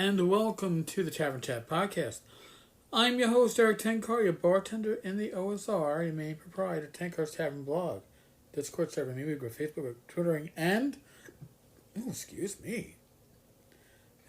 and welcome to the Tavern Chat Podcast. I'm your host, Eric Tenkar, your bartender in the OSR, your main proprietor, Tenkar's Tavern blog, Discord server, maybe Facebook, Twittering, and, excuse me,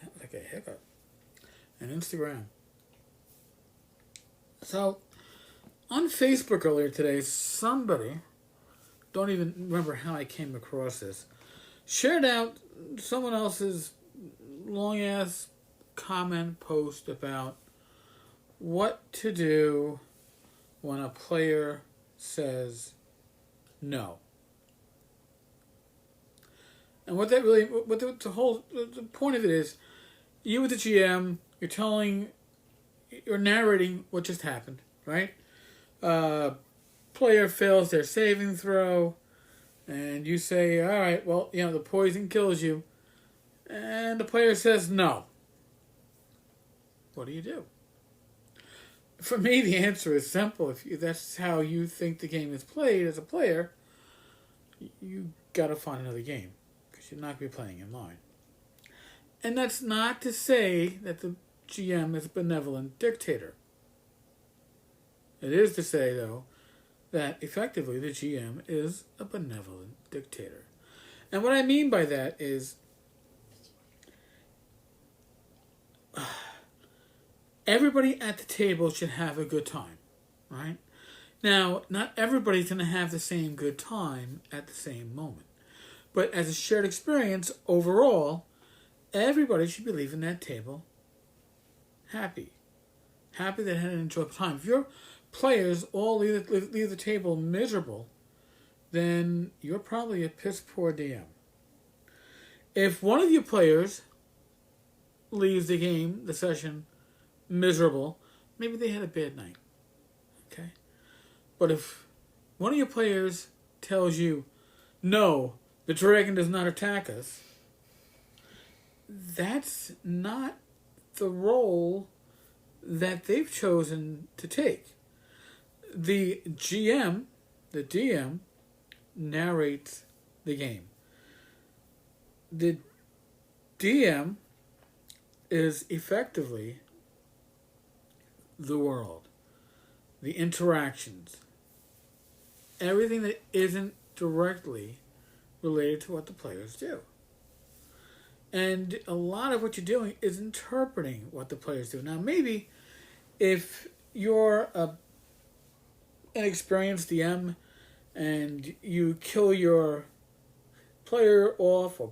that was like a hiccup, and Instagram. So, on Facebook earlier today, somebody, don't even remember how I came across this, shared out someone else's long-ass comment post about what to do when a player says no. And what that really, what the point of it is, you as the GM, you're narrating what just happened, right? Player fails their saving throw, and you say, all right, well, the poison kills you. And the player says no. What do you do? For me, the answer is simple. If that's how you think the game is played as a player, you got to find another game because you're not going to be playing in line. And that's not to say that the GM is a benevolent dictator. It is to say, though, that effectively the GM is a benevolent dictator. And what I mean by that is everybody at the table should have a good time, right? Now, not everybody's going to have the same good time at the same moment. But as a shared experience, overall, everybody should be leaving that table happy. Happy that they had an enjoyable time. If your players all leave the table miserable, then you're probably a piss poor DM. If one of your players leaves the session, miserable, maybe they had a bad night. Okay? But if one of your players tells you, no, the dragon does not attack us, that's not the role that they've chosen to take. The GM, the DM, narrates the game. The DM is effectively the world, the interactions, everything that isn't directly related to what the players do. And a lot of what you're doing is interpreting what the players do. Now, maybe if you're an experienced DM and you kill your player off or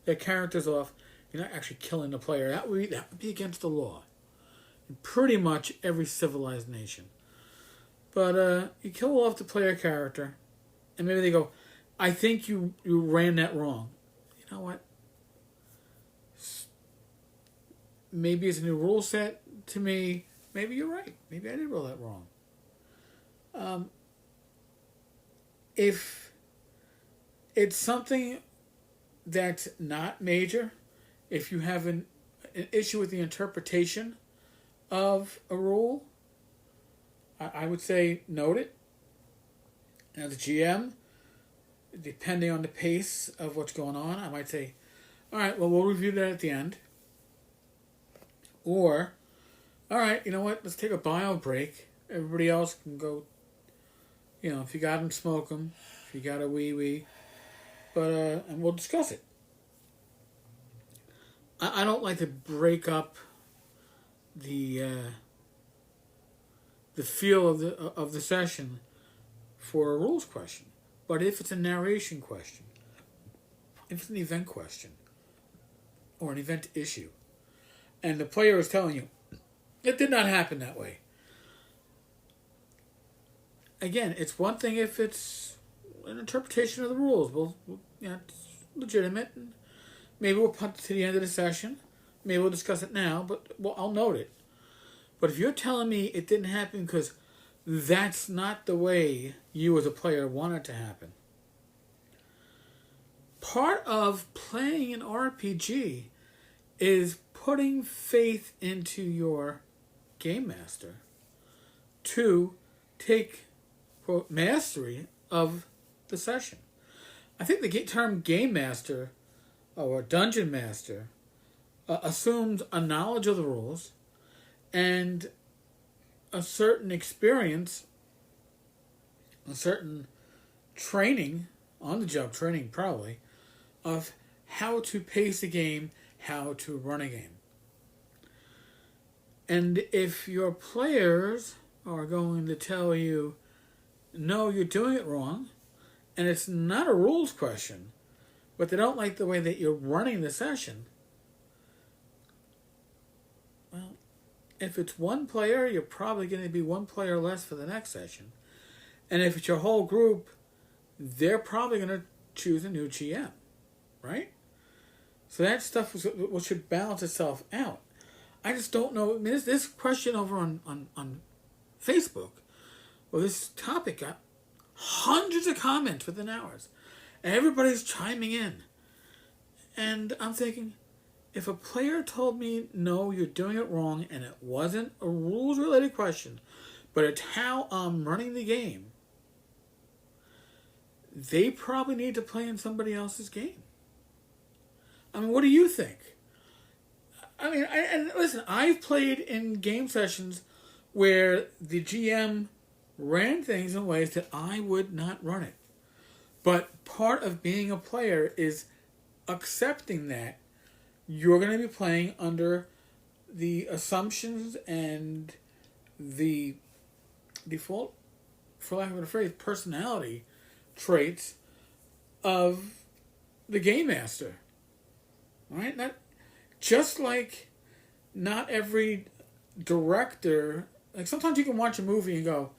their characters off, you're not actually killing the player. That would be against the law in pretty much every civilized nation. But you kill off the player character, and maybe they go, I think you ran that wrong. You know what? Maybe it's a new rule set to me. Maybe you're right. Maybe I did roll that wrong. If it's something that's not major, if you have an issue with the interpretation of a rule, I would say note it. Now the GM, depending on the pace of what's going on, I might say, all right, well, we'll review that at the end. Or, all right, you know what, let's take a bio break. Everybody else can go, if you got them, smoke them. If you got a wee. But, and we'll discuss it. I don't like to break up the feel of the session for a rules question. But if it's a narration question, if it's an event question, or an event issue, and the player is telling you, it did not happen that way. Again, it's one thing if it's an interpretation of the rules. It's legitimate. And maybe we'll punt it to the end of the session. Maybe we'll discuss it now, but I'll note it. But if you're telling me it didn't happen because that's not the way you as a player want it to happen. Part of playing an RPG is putting faith into your game master to take, quote, mastery of the session. I think the term game master or dungeon master assumes a knowledge of the rules and a certain experience, a certain training, on the job training probably, of how to pace a game, how to run a game. And if your players are going to tell you, no, you're doing it wrong, and it's not a rules question, but they don't like the way that you're running the session, well, if it's one player, you're probably going to be one player less for the next session. And if it's your whole group, they're probably going to choose a new GM, right? So that stuff should balance itself out. I just don't know. I mean, this question over on Facebook, well, this topic got hundreds of comments within hours. And everybody's chiming in. And I'm thinking, if a player told me, no, you're doing it wrong, and it wasn't a rules-related question, but it's how I'm running the game, they probably need to play in somebody else's game. I mean, what do you think? I mean, and listen, I've played in game sessions where the GM ran things in ways that I would not run it. But part of being a player is accepting that you're going to be playing under the assumptions and the default, for lack of a better phrase, personality traits of the game master. Right? Not just like not every director, like sometimes you can watch a movie and go,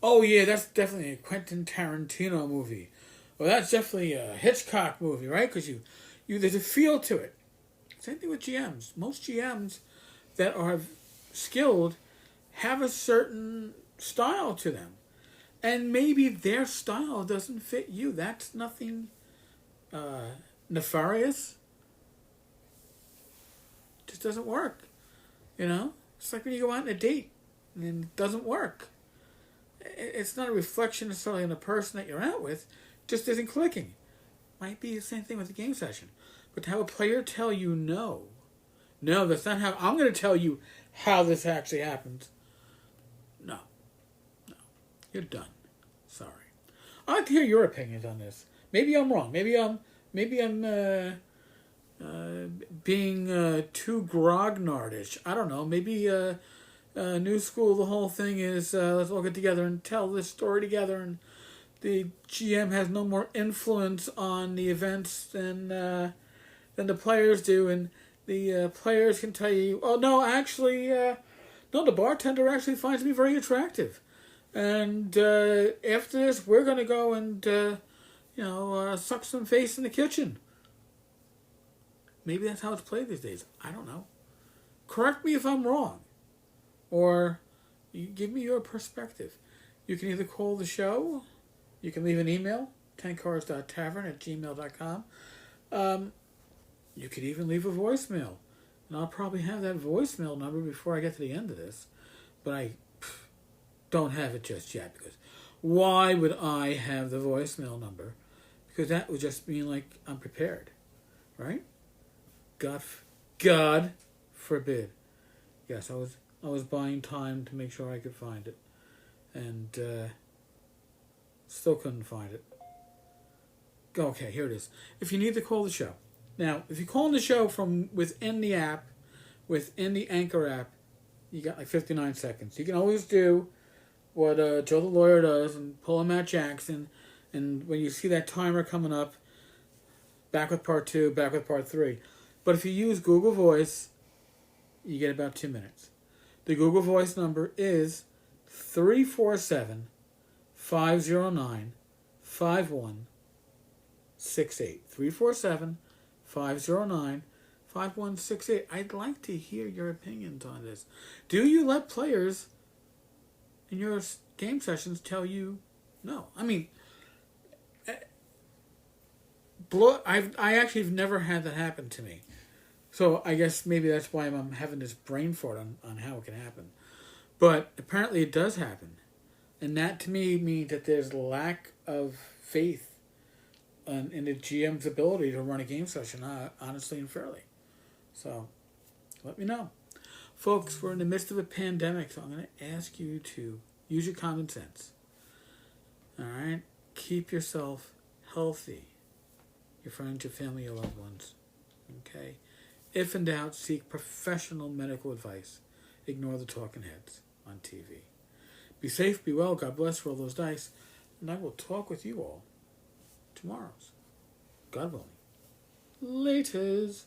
oh yeah, that's definitely a Quentin Tarantino movie. Well, that's definitely a Hitchcock movie, right? Because you there's a feel to it. Same thing with GMs. Most GMs that are skilled have a certain style to them. And maybe their style doesn't fit you. That's nothing nefarious. Just doesn't work. You know? It's like when you go out on a date and it doesn't work. It's not a reflection necessarily on the person that you're out with. It just isn't clicking. Might be the same thing with a game session. But to have a player tell you no, that's not how, I'm going to tell you how this actually happens. No. You're done. Sorry. I'd like to hear your opinions on this. Maybe I'm wrong. Maybe I'm being too grognardish. I don't know. Maybe new school, the whole thing is let's all get together and tell this story together, and the GM has no more influence on the events than the players do, and the players can tell you, oh no, actually, no, the bartender actually finds me very attractive, and after this, we're going to go and suck some face in the kitchen. Maybe that's how it's played these days. I don't know. Correct me if I'm wrong. Or you give me your perspective. You can either call the show. You can leave an email, 10cars.tavern@gmail.com. You could even leave a voicemail. And I'll probably have that voicemail number before I get to the end of this. But I don't have it just yet. Because why would I have the voicemail number? Because that would just mean like I'm prepared. Right? God forbid. Yes, I was buying time to make sure I could find it, and still couldn't find it. Okay, here it is. If you need to call the show, now if you call in the show from within the app, within the Anchor app, you got like 59 seconds. You can always do what Joe the Lawyer does and pull a Matt Jackson, and when you see that timer coming up, back with part 2, back with part 3. But if you use Google Voice, you get about 2 minutes. The Google Voice number is 347-509-5168. 347-509-5168. I'd like to hear your opinions on this. Do you let players in your game sessions tell you no? I mean, I actually have never had that happen to me. So I guess maybe that's why I'm having this brain fart on how it can happen. But apparently it does happen. And that to me means that there's lack of faith in the GM's ability to run a game session honestly and fairly. So let me know. Folks, we're in the midst of a pandemic, so I'm going to ask you to use your common sense. All right? Keep yourself healthy. Your friends, your family, your loved ones. Okay? If in doubt, seek professional medical advice. Ignore the talking heads on TV. Be safe, be well, God bless, roll those dice, and I will talk with you all tomorrow. God willing. Laters.